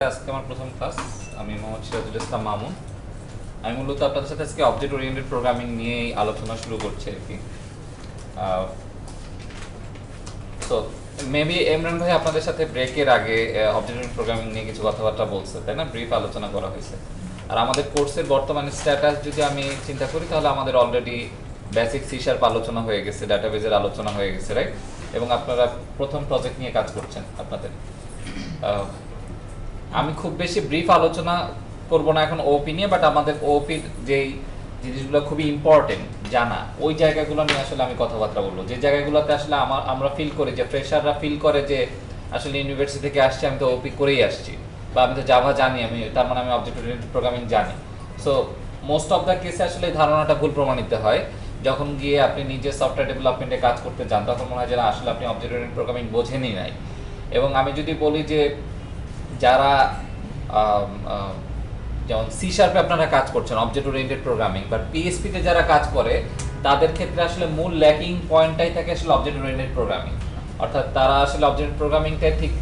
আজকে আমার প্রথম ক্লাস। আমি মোহাম্মদ সিরাজুল ইসলাম মামুন। আমি মূলত আপনাদের সাথে আজকে অবজেক্ট ওরিয়েন্টেড প্রোগ্রামিং নিয়েই আলোচনা শুরু করছি আর কি। তো মেবি ইমরান ভাই আপনাদের সাথে ব্রেকের আগে অবজেক্ট ওরিয়েন্টেড প্রোগ্রামিং নিয়ে কিছু কথাবার্তা বলছে, তাই না? ব্রিফ আলোচনা করা হয়েছে। আর আমাদের কোর্সের বর্তমান স্ট্যাটাস যদি আমি চিন্তা করি, তাহলে আমাদের অলরেডি বেসিক সি শার্প আলোচনা হয়ে গেছে, ডাটাবেজের আলোচনা হয়ে গেছে, রাইট? এবং আপনারা প্রথম প্রজেক্ট নিয়ে কাজ করছেন আপনাদের। আমি খুব বেশি ব্রিফ আলোচনা করব না এখন ওপি নিয়ে, বাট আমাদের ওপির যেই জিনিসগুলো খুবই ইম্পর্টেন্ট জানা, ওই জায়গাগুলো নিয়ে আসলে আমি কথাবার্তা বলবো, যে জায়গাগুলোতে আসলে আমরা ফিল করি, যে ফ্রেশাররা ফিল করে যে আসলে ইউনিভার্সিটি থেকে আসছি, আমি তো ওপি করেই আসছি, বা আমি তো জাভা জানি, আমি তার মানে আমি অবজেক্ট ওরিয়েন্টেড প্রোগ্রামিং জানি। সো মোস্ট অফ দ্য কেসে আসলে এই ধারণাটা ভুল প্রমাণিত হয়। যখন গিয়ে আপনি নিজে সফটওয়্যার ডেভেলপমেন্টে কাজ করতে যান, তখন মনে হয় যে আসলে আপনি অবজেক্ট ওরিয়েন্টেড প্রোগ্রামিং বোঝেনই নাই। এবং আমি যদি বলি যে যারা যেমন সি শার্পে আপনারা কাজ করছেন অবজেক্ট ওরিয়েন্টেড প্রোগ্রামিং, বাট পিএইচপিতে যারা কাজ করে তাদের ক্ষেত্রে আসলে মূল ল্যাকিং পয়েন্টটাই থাকে আসলে অবজেক্ট ওরিয়েন্টেড প্রোগ্রামিং। অর্থাৎ তারা আসলে অবজেক্ট প্রোগ্রামিংটা ঠিক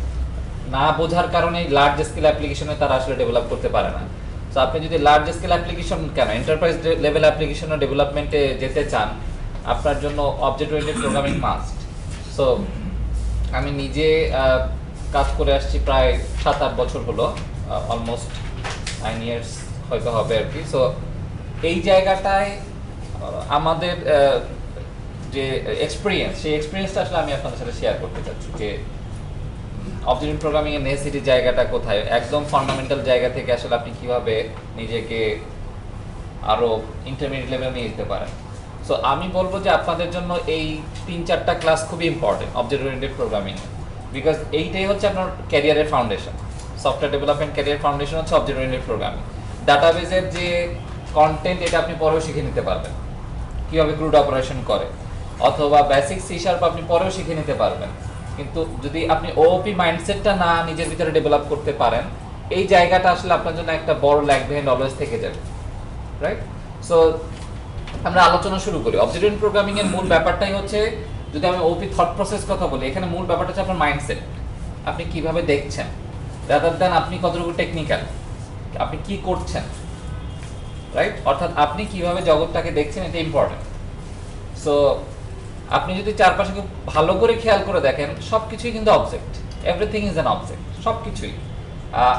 না বোঝার কারণে লার্জ স্কেল অ্যাপ্লিকেশনে তারা আসলে ডেভেলপ করতে পারে না। তো আপনি যদি লার্জ স্কেল অ্যাপ্লিকেশন কেন এন্টারপ্রাইজ লেভেল অ্যাপ্লিকেশনের ডেভেলপমেন্টে যেতে চান, আপনার জন্য object oriented programming must. So আমি নিজে কাজ করে আসছি প্রায় 7-8 বছর হলো, অলমোস্ট 9 ইয়ার্স হয়তো হবে আর কি। সো এই জায়গাটায় আমাদের যে এক্সপিরিয়েন্স, সেই এক্সপিরিয়েন্সটা আসলে আমি আপনাদের সাথে শেয়ার করতে চাচ্ছি, যে অবজেক্ট প্রোগ্রামিং এর নেসেসিটি জায়গাটা কোথায়, একদম ফান্ডামেন্টাল জায়গা থেকে আসলে আপনি কিভাবে নিজেকে আরো ইন্টারমিডিয়েট লেভেলে নিয়ে যেতে পারেন। সো আমি বলবো যে আপনাদের জন্য এই 3-4টা ক্লাস খুবই important object oriented programming, because এইটাই হচ্ছে আপনার ক্যারিয়ারের foundation. Software development career foundation হচ্ছে অবজেক্ট ওরিয়েন্টেড প্রোগ্রামিং। ডাটাবেজের যে কন্টেন্ট, এটা আপনি পরেও শিখে নিতে পারবেন, কিভাবে ক্রুড অপারেশন করে, অথবা বেসিক সি শার্প আপনি পরেও শিখে নিতে পারবেন। কিন্তু যদি আপনি ওপি মাইন্ডসেটটা না নিজের ভিতরে ডেভেলপ করতে পারেন, এই জায়গাটা আসলে আপনার জন্য একটা বড় ল্যাগ বিহাইন্ড অলওয়েজ থেকে যাবে, রাইট? সো আমরা আলোচনা শুরু করি। অবজেক্ট ওরিয়েন্টেড প্রোগ্রামিং এর মূল ব্যাপারটাই হচ্ছে, যদি আমি ওপি থট প্রসেস কথা বলি, এখানে মূল ব্যাপারটা হচ্ছে আপনার মাইন্ডসেট। আপনি কিভাবে দেখছেন, রাদার দ্যান আপনি কতটুকু টেকনিক্যাল, আপনি কি করছেন, রাইট? অর্থাৎ আপনি কিভাবে জগৎটাকে দেখছেন, এটা ইম্পর্টেন্ট। সো আপনি যদি চারপাশে খুব ভালো করে খেয়াল করে দেখেন, সবকিছুই কিন্তু object, everything is an object. সবকিছুই,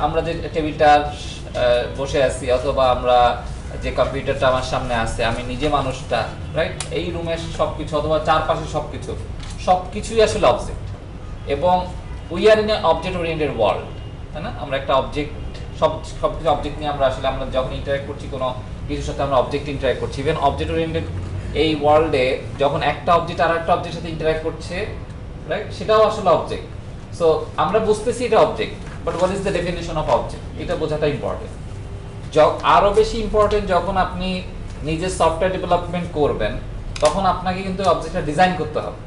আমরা যে টেবিলটা বসে আছি, অথবা আমরা যে কম্পিউটারটা আমার সামনে আছে, আমি নিজে মানুষটা, রাইট? এই রুমের সবকিছু অথবা চারপাশে সবকিছু, সবকিছুই আসলে অবজেক্ট। এবং we are in a object oriented world, তাই না? আমরা একটা অবজেক্ট, সবকিছু অবজেক্ট নিয়ে আমরা আসলে আমরা যখন ইন্টারঅ্যাক্ট করছি কোনো কিছুর সাথে, আমরা অবজেক্ট ইন্টারঅ্যাক্ট করছি। ইভেন অবজেক্ট ওরিয়েন্টেড এই ওয়ার্ল্ডে যখন একটা অবজেক্ট আর একটা অবজেক্টের সাথে ইন্টারঅ্যাক্ট করছে, রাইট, সেটাও আসলে অবজেক্ট। সো আমরা বুঝতেছি এটা object, but what is the definition of object, এটা বোঝাটা ইম্পর্টেন্ট। আরো বেশি ইম্পর্টেন্ট যখন আপনি নিজের সফটওয়্যার ডেভেলপমেন্ট করবেন, তখন আপনাকে কিন্তু অবজেক্টটা ডিজাইন করতে হবে।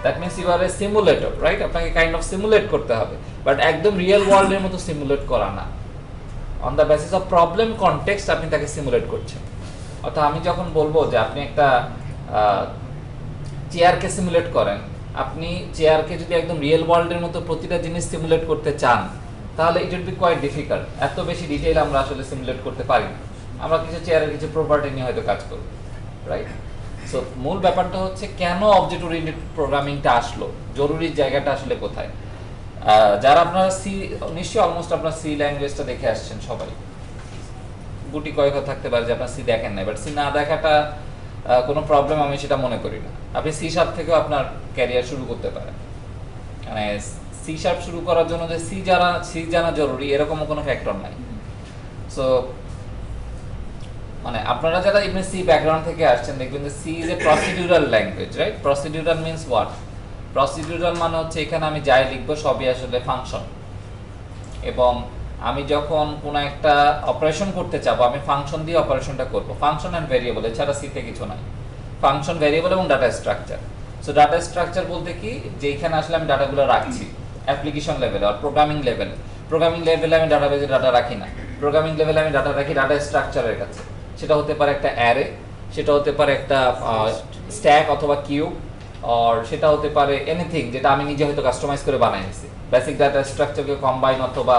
That means you are a simulator, right? আপনাকে কাইন্ড অফ সিমুলেট করতে হবে, বাট একদম রিয়েল ওয়ার্ল্ডের মতো সিমুলেট করা না। On the basis of problem context আপনি তাকে সিমুলেট করছেন। অর্থাৎ আমি যখন বলবো যে আপনি একটা চেয়ারকে সিমুলেট করেন, আপনি চেয়ারকে যদি একদম রিয়েল ওয়ার্ল্ডের মতো প্রতিটা জিনিস সিমুলেট করতে চান, তাহলে it will be quite difficult. এত বেশি ডিটেইল আমরা আসলে সিমুলেট করতে পারি না। আমরা কিছু চেয়ারের কিছু প্রপার্টি নিয়ে হয়তো কাজ করব, রাইট? সো মূল ব্যাপারটা হচ্ছে কেন অবজেক্ট ওরিয়েন্টেড প্রোগ্রামিংটা আসলো, জরুরি জায়গাটা আসলে কোথায়। যারা আপনারা সি, নিশ্চয়ই অলমোস্ট আপনারা সি ল্যাঙ্গুয়েজটা দেখে আসছেন সবাই। গুটি কয়েক থাকতে পারে যে আপনার সি দেখেন নাই, বাট সি না দেখাটা কোনো প্রবলেম আমি সেটা মনে করি না। আপনি সি শার্প থেকেও আপনার ক্যারিয়ার শুরু করতে পারেন। মানে সি শার্প শুরু করার জন্য যে সি জানা জরুরি, এরকমও কোনো ফ্যাক্টর নাই। সো মানে আপনারা যারা ইভেন সি ব্যাকগ্রাউন্ড থেকে আসছেন, দেখবেন যে C is a procedural language, right? Procedural means what? Procedural মানে হচ্ছে এখানে আমি যাই লিখবো সবই আসলে ফাংশন, এবং আমি যখন কোনো একটা অপারেশন করতে চাবো, আমি ফাংশন দিয়ে অপারেশনটা করবো। ফাংশন অ্যান্ড ভেরিয়েবল, এছাড়া সিতে কিছু নাই। ফাংশন, ভেরিয়েবল এবং data structure. So data structure বলতে কি, যে এখানে আসলে আমি ডাটাগুলো রাখছি অ্যাপ্লিকেশন লেভেলে আর প্রোগ্রামিং লেভেলে। প্রোগ্রামিং লেভেলে আমি ডাটাবেজে ডাটা রাখি না, প্রোগ্রামিং লেভেলে আমি ডাটা রাখি ডাটা স্ট্রাকচারের কাছে। সেটা হতে পারে একটা অ্যারে, সেটা হতে পারে একটা স্ট্যাক অথবা কিউব, আর সেটা হতে পারে এনিথিং যেটা আমি নিজে হয়তো কাস্টমাইজ করে বানাই নিছি। বেসিক ডাটা স্ট্রাকচারকে কম্বাইন অথবা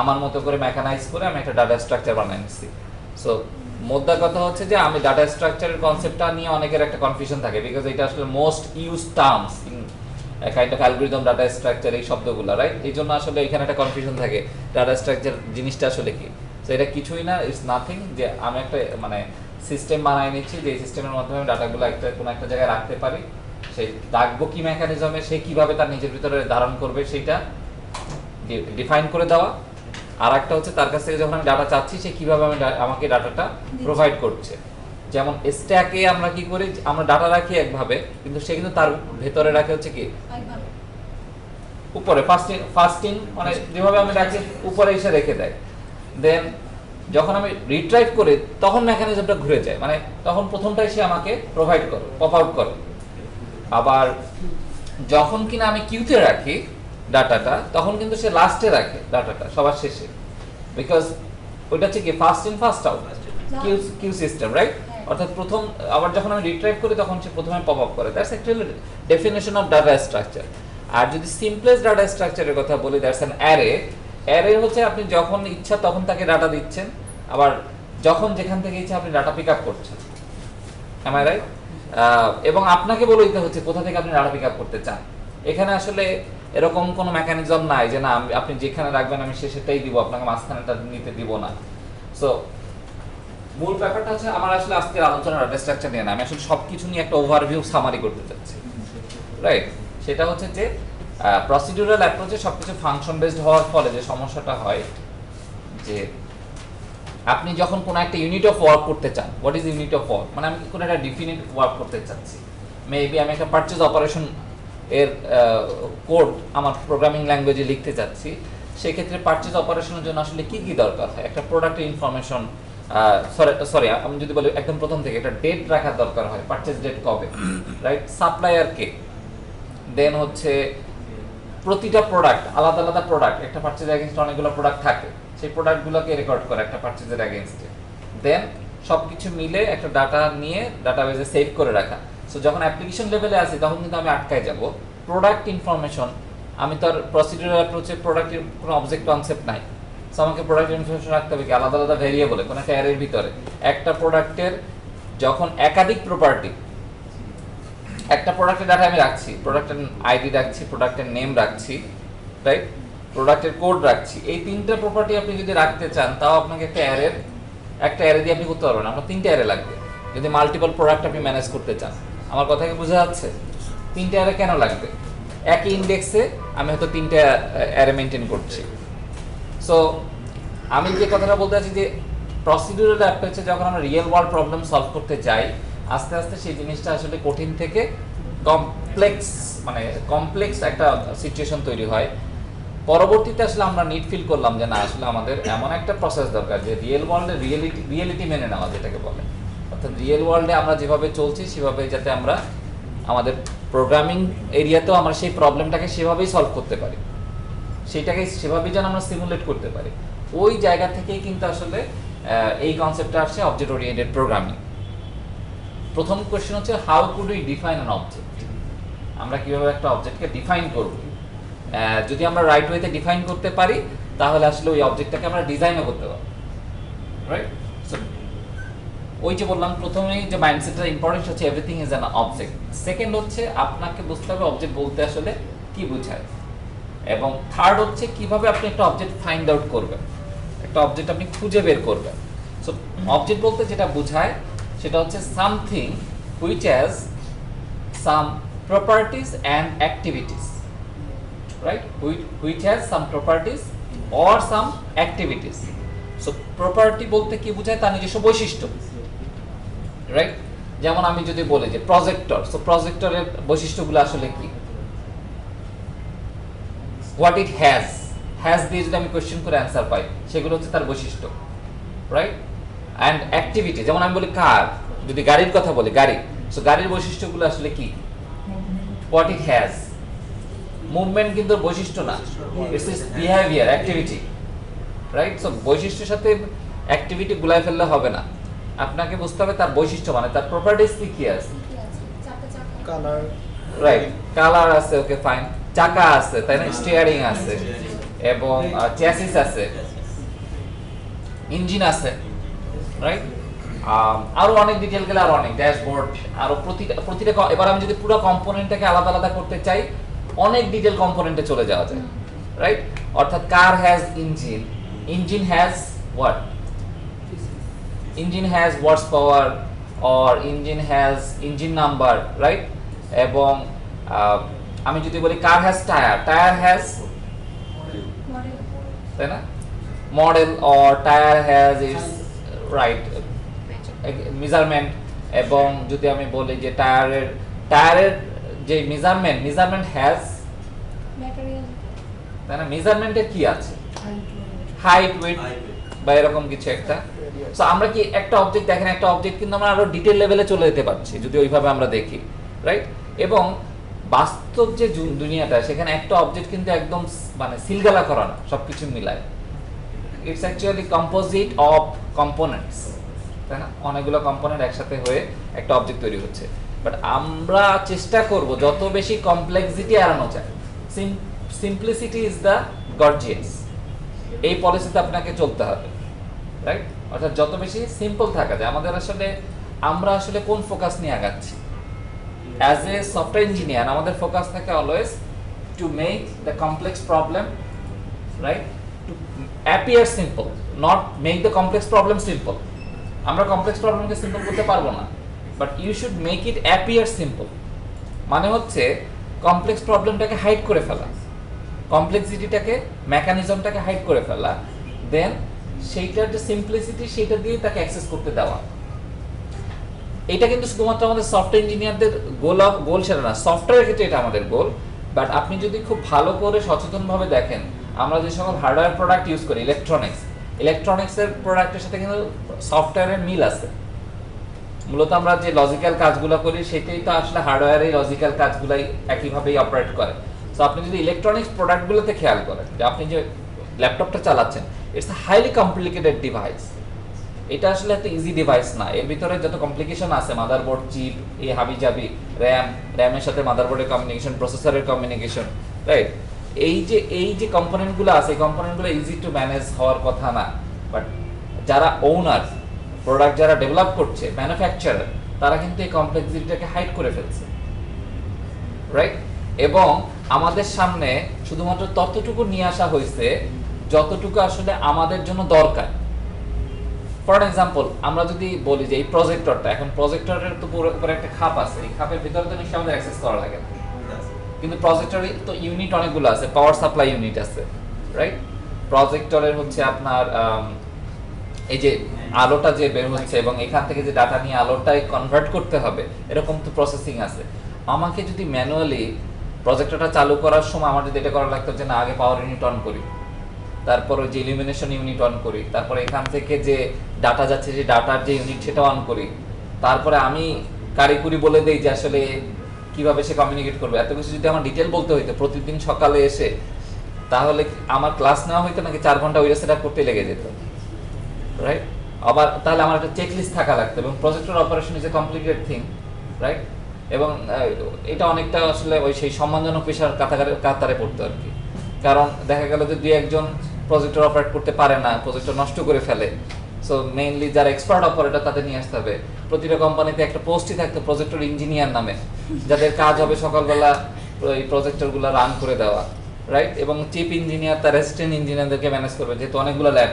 আমার মতো করে মেকানাইজ করে আমি একটা ডাটা স্ট্রাকচার বানিয়ে নিচ্ছি। সো মোদ্দা কথা হচ্ছে যে আমি ডাটা স্ট্রাকচারের কনসেপ্টটা নিয়ে অনেকের একটা কনফিউশন থাকে, বিকজ এটা আসলে most use terms in kind of algorithm, data structure, এই শব্দগুলো, রাইট? এই জন্য আসলে এখানে একটা কনফিউশন থাকে ডাটা স্ট্রাকচার জিনিসটা আসলে কি। তো এটা কিছুই না, ইটস নাথিং, যে আমি একটা মানে সিস্টেম বানিয়ে নিচ্ছি, যে সিস্টেমের মাধ্যমে ডাটাগুলো একটা কোনো একটা জায়গায় রাখতে পারি, সেই রাখবো কি মেকানিজমে, সে কিভাবে তার নিজের ভিতরে ধারণ করবে সেইটা ডিফাইন করে দেওয়া। আর একটা হচ্ছে তার কাছ থেকে যখন আমি ডাটা চাচ্ছি সে কিভাবে আমাকে ডাটাটা প্রোভাইড করছে। যেমন স্ট্যাকে আমরা কি করি, আমরা ডাটা রাখি একভাবে, কিন্তু সে কিন্তু তার ভেতরে রাখে হচ্ছে কি উপরে ফাস্টিং, মানে যেভাবে আমি রাখি উপরে এসে রেখে দেয়। দেন যখন আমি রিট্রাইভ করি তখন মেকানিজমটা ঘুরে যায়, মানে তখন প্রথমটাই সে আমাকে প্রোভাইড করে, পপ আউট করে। আবার যখন কিনা আমি কিউতে রাখি ডাটাটা, তখন কিন্তু সে লাস্টে রাখে ডাটাটা, সবার শেষে, বিকজ ওইটা হচ্ছে কি first in first out queue system, right? অর্থাৎ প্রথম, আবার যখন আমি রিট্রাইভ করি তখন সে প্রথমে পপ আপ করে। That's actually definition of data structure. আর যদি সিম্পলেস্ট ডাটা স্ট্রাকচারের কথা বলি, দ্যাটস অ্যান অ্যারে। অ্যারে হচ্ছে আপনি যখন ইচ্ছা তখন তাকে ডাটা দিচ্ছেন, আবার যখন যেখান থেকে ইচ্ছা আপনি ডাটা পিক আপ করছেন। Am I right? এবং আপনাকে বলে দিতে হচ্ছে কোথা থেকে আপনি ডাটা পিক আপ করতে চান। এখানে আসলে এরকম কোনো মেকানিজম নাই যে না আপনি যেখানে রাখবেন আমি সেটাই দিব, আপনাকে মাঝখানেটা নিতে দিব না। সো মূল ব্যাপারটা হচ্ছে আমার আসলে আজকের আলোচনা ডাটা স্ট্রাকচার নিয়ে না, আমি আসলে সবকিছু নিয়ে একটা ওভারভিউ সামারি করতে চাচ্ছি, রাইট? সেটা হচ্ছে যে প্রসিডিউরাল অ্যাপ্রোচে সবকিছু ফাংশন বেসড হওয়ার ফলে যে সমস্যাটা হয়, যে আপনি যখন কোনো একটা ইউনিট অফ ওয়ার্ক করতে চান, what is unit of work, মানে আমি কোনো একটা ডিফিনিট ওয়ার্ক করতে চাচ্ছি, মেবি আমি একটা পারচেজ অপারেশন এর কোড আমার প্রোগ্রামিং ল্যাঙ্গুয়েজে লিখতে চাচ্ছি, সেক্ষেত্রে পারচেজ অপারেশনের জন্য আসলে কি কি দরকার হয়? একটা প্রোডাক্টের ইনফরমেশন, সরি আমি যদি বলি একদম প্রথম থেকে, একটা ডেট রাখার দরকার হয়, পারচেজ ডেট কবে, রাইট? সাপ্লায়ার কে, দেন হচ্ছে প্রতিটা প্রোডাক্ট আলাদা আলাদা প্রোডাক্ট, একটা পারচেজ এগেইনস্টে অনেকগুলো প্রোডাক্ট থাকে, সেই প্রোডাক্টগুলোকে রেকর্ড করে একটা পারচেজের এগেইনস্টে, দেন সবকিছু মিলে একটা ডাটা নিয়ে ডাটাবেজে সেভ করে রাখা। সো যখন অ্যাপ্লিকেশন লেভেলে আসি তখন কিন্তু আমি আটকায় যাব। প্রোডাক্ট ইনফরমেশন, আমি তো আর প্রসিডিউরাল অ্যাপ্রোচে প্রোডাক্টের কোনো অবজেক্ট কনসেপ্ট নাই, সো আমাকে প্রোডাক্ট ইনফরমেশন রাখতে হবে কি আলাদা আলাদা ভেরিয়েবলে কোনো একটা অ্যারের ভিতরে। একটা প্রোডাক্টের যখন একাধিক প্রপার্টি, একটা প্রোডাক্টের ডাটা আমি রাখছি, প্রোডাক্টের আইডি রাখছি, প্রোডাক্টের নেম রাখছি, রাইট? প্রোডাক্টের কোড রাখছি, এই তিনটা প্রপার্টি আপনি যদি রাখতে চান তাও আপনাকে একটা অ্যারে দিয়ে আপনি করতে পারবেন, আপনার তিনটা অ্যারে লাগবে যদি মাল্টিপল প্রোডাক্ট আপনি ম্যানেজ করতে চান। আমার কথা কি বোঝা যাচ্ছে? তিনটা অ্যারে কেন লাগবে? একই ইন্ডেক্সে আমি হয়তো তিনটা অ্যারে মেনটেন করছি। সো আমি যে কথাটা বলতে চাচ্ছি যে প্রসিডিউরাল অ্যাপ্রোচে যখন আমরা রিয়েল ওয়ার্ল্ড প্রবলেম সলভ করতে যাই, আস্তে আস্তে সেই জিনিসটা আসলে কঠিন থেকে কমপ্লেক্স একটা সিচুয়েশন তৈরি হয়। পরবর্তীতে আসলে আমরা নিড ফিল করলাম যে না আসলে আমাদের এমন একটা প্রসেস দরকার যে রিয়েল ওয়ার্ল্ডে রিয়েলিটি মেনে নেওয়া, যেটাকে বলে, অর্থাৎ রিয়েল ওয়ার্ল্ডে আমরা যেভাবে চলছি সেভাবে যাতে আমরা আমাদের প্রোগ্রামিং এরিয়াতেও আমরা সেই প্রবলেমটাকে সেভাবেই সলভ করতে পারি, সেইটাকে সেভাবেই যেন আমরা সিমুলেট করতে পারি। ওই জায়গা থেকেই কিন্তু আসলে এই কনসেপ্টটা আসছে অবজেক্ট ওরিয়েন্টেড প্রোগ্রামিং। প্রথম কোশ্চেন হচ্ছে how could we define an object, আমরা কিভাবে একটা অবজেক্টকে ডিফাইন করব। যদি আমরা রাইট ওয়েতে ডিফাইন করতে পারি তাহলে আসলে ওই অবজেক্টটাকে আমরা ডিজাইনও করতে পারবো, রাইট? সো ওই যে বললাম প্রথমেই যে মাইন্ডসেটটা ইম্পর্টেন্ট হচ্ছে everything is an object. Second হচ্ছে আপনাকে বুঝতে হবে অবজেক্ট বলতে আসলে কি বোঝায়, এবং থার্ড হচ্ছে কিভাবে আপনি একটা অবজেক্ট ফাইন্ড আউট করবেন, একটা অবজেক্ট আপনি খুঁজে বের করবেন। সো অবজেক্ট বলতে যেটা বোঝায় সেটা হচ্ছে something which has some properties and activities, right? Which has some properties or some activities. So property বলতে কি বোঝায়? তার নিজস্ব বৈশিষ্ট্য, রাইট? যেমন আমি যদি বলি যে প্রজেক্টর, সো প্রজেক্টরের বৈশিষ্ট্যগুলো আসলে কি, হোয়াট ইট হ্যাজ দিয়ে যদি আমি কোয়েশ্চেন করে অ্যান্সার পাই সেগুলো হচ্ছে তার বৈশিষ্ট্য, রাইট? অ্যান্ড অ্যাক্টিভিটি, যেমন আমি বলি কার, যদি গাড়ির কথা বলি গাড়ি, সো গাড়ির বৈশিষ্ট্যগুলো আসলে কি, হোয়াট ইট হ্যাজ। মুভমেন্ট কিন্তু বৈশিষ্ট্য না, it's is behaviour, activity, right? So বৈশিষ্ট্যের সাথে অ্যাক্টিভিটি গুলাই ফেললে হবে না, আপনাকে বুঝতে হবে তার বৈশিষ্ট্য মানে তার প্রপার্টিজ কি কি আছে। কালার, রাইট, কালার আছে, ওকে ফাইন, চাকা আছে তাই না, স্টিয়ারিং আছে, এবং চ্যাসিস আছে, ইঞ্জিন আছে, রাইট? আরো অনেক ডিটেল গেলে আরো অনেক ড্যাশবোর্ড, আরো প্রতিটা এবার আমি যদি পুরো কম্পোনেন্টটাকে আলাদা আলাদা করতে চাই অনেক ডিটেল কম্পোনেন্টে চলে যাওয়া যায়, রাইট? অর্থাৎ কার has engine, engine has what, engine has horse power or engine has engine number, right? এবং আমি যদি বলি কার হ্যাজ টায়ার, টায়ার হ্যাজ, তাই না, model or tyre has its right measurement. এবং যদি আমি বলি যে টায়ারের যে মেজারমেন্ট হ্যাজ, তাই না, মেজারমেন্টের কি আছে, হাইট, উইডথ বা এরকম কিছু একটা। সো আমরা কি একটা অবজেক্ট দেখেন, একটা অবজেক্ট কিন্তু আমরা আরো ডিটেইল লেভেলে চলে যেতে পারছি যদি ওইভাবে আমরা দেখি, রাইট? এবং বাস্তব যে দুনিয়াটা সেখানে একটা অবজেক্ট কিন্তু একদম মানে সিলগালা করা না, সবকিছু মিলায়। It's actually composite of components, তাই না? অনেকগুলো কম্পোনেন্ট একসাথে হয়ে একটা অবজেক্ট তৈরি হচ্ছে। বাট আমরা চেষ্টা করব যত বেশি কমপ্লেক্সিটি এড়ানো যায়। সিম্পলিসিটি ইজ দ্য গর্জিয়াস, এই পলিসিতে আপনাকে চলতে হবে, রাইট? অর্থাৎ যত বেশি সিম্পল থাকা যায়। আমরা আসলে কোন ফোকাস নিয়ে আগাচ্ছি? অ্যাজ এ সফটওয়্যার ইঞ্জিনিয়ার আমাদের ফোকাস থাকে always to make the complex problem, right, to appear simple, not make the complex problem simple. আমরা কমপ্লেক্স প্রবলেমকে সিম্পল করতে পারবো না, but you should make it appear simple. মানে হচ্ছে কমপ্লেক্স প্রবলেমটাকে হাইড করে ফেলা, কমপ্লেক্সিটিটাকে, মেকানিজমটাকে হাইড করে ফেলা, দেন সেইটার যে সিম্পলিসিটি সেটা দিয়ে তাকে অ্যাক্সেস করতে দেওয়া। এটা কিন্তু শুধুমাত্র আমাদের সফটওয়্যার ইঞ্জিনিয়ারদের গোল সেটা না, সফটওয়্যারের ক্ষেত্রে এটা আমাদের গোল। বাট আপনি যদি খুব ভালো করে সচেতনভাবে দেখেন, আমরা যে সকল হার্ডওয়্যার প্রোডাক্ট ইউজ করি, ইলেকট্রনিক্সের প্রোডাক্টের সাথে কিন্তু সফটওয়্যারের মিল আছে। মূলত আমরা যে লজিক্যাল কাজগুলো করি সেটাই তো আসলে হার্ডওয়্যারের লজিক্যাল কাজগুলাই একইভাবেই অপারেট করে। সো আপনি যদি ইলেকট্রনিক্স প্রোডাক্টগুলোতে খেয়াল করেন যে আপনি যে ল্যাপটপটা চালাচ্ছেন, it's a highly complicated device. এটা আসলে একটা ইজি ডিভাইস না, এর ভিতরে যত কমপ্লিকেশন আছে, মাদারবোর্ড, চিপ, এই হাবিজাবি, র্যামের সাথে মাদারবোর্ডের কমিউনিকেশন, প্রসেসরের কমিউনিকেশন, রাইট? এই যে কম্পোনেন্টগুলো আছে, এই কম্পোনেন্টগুলো ইজি টু ম্যানেজ হওয়ার কথা না। বাট যারা ওনার প্রোডাক্ট, যারা ডেভেলপ করছে, ম্যানুফ্যাকচারার, তারা কিন্তু এই কমপ্লেক্সিটিটাকে হাইড করে ফেলছে, রাইট? এবং আমাদের সামনে শুধুমাত্র ততটুকু নিয়ে আসা হয়েছে যতটুকু আসলে আমাদের জন্য দরকার। ফর এক্সাম্পল, আমরা যদি বলি যে এই প্রজেক্টরটা, এখন প্রজেক্টরের তো উপরে একটা খাপ আছে, এই খাপের ভিতরে তো নিশ্চয়ই আমাদের অ্যাক্সেস করা লাগে না, কিন্তু প্রজেক্টরের তো ইউনিট অনেকগুলো আছে, পাওয়ার সাপ্লাই ইউনিট আছে, রাইট? প্রজেক্টরের হচ্ছে আপনার এই যে আলোটা যে বের হচ্ছে এবং এখান থেকে যে ডাটা নিয়ে আলোটাই কনভার্ট করতে হবে, এরকম তো প্রসেসিং আছে। আমাকে যদি ম্যানুয়ালি প্রজেক্টরটা চালু করার সময় আমার যদি এটা করা লাগতো যে না, আগে পাওয়ার ইউনিট অন করি, তারপর ওই যে ইলুমিনেশন ইউনিট অন করি, তারপরে এখান থেকে যে ডাটা যাচ্ছে যে ডাটার যে ইউনিট সেটা অন করি, তারপরে আমি কারিকুরি বলে দেই যে আসলে কিভাবে সে কমিউনিকেট করবে, এত কিছু যদি আমার ডিটেল বলতে হইতো প্রতিদিন সকালে এসে, তাহলে আমার ক্লাস নেওয়া হইতো নাকি 4 ঘন্টা ওই সেটআপ করতে লেগে যেত, রাইট? আবার তাহলে আমার একটা চেকলিস্ট থাকা লাগতো। এবং projector operation is a complicated thing, right? এবং এটা অনেকটা আসলে ওই সেই সম্মানজনক পেশার কাতারে পড়তো আর কি। কারণ দেখা গেল যে 2-1 প্রজেক্টর অপারেট করতে পারে না, প্রজেক্টর নষ্ট করে ফেলে। সো মেইনলি যারা এক্সপার্ট অপারেটর তাদের নিয়ে আসতে হবে। প্রতিটা কোম্পানিতে একটা পোস্টই থাকতো প্রজেক্টর ইঞ্জিনিয়ার নামে, যাদের কাজ হবে সকালবেলা এই প্রজেক্টরগুলো রান করে দেওয়া, রাইট? এবং চিফ ইঞ্জিনিয়ার তার অ্যাসিস্ট্যান্ট ইঞ্জিনিয়ারদেরকে ম্যানেজ করবে, যেহেতু অনেকগুলো ল্যাব।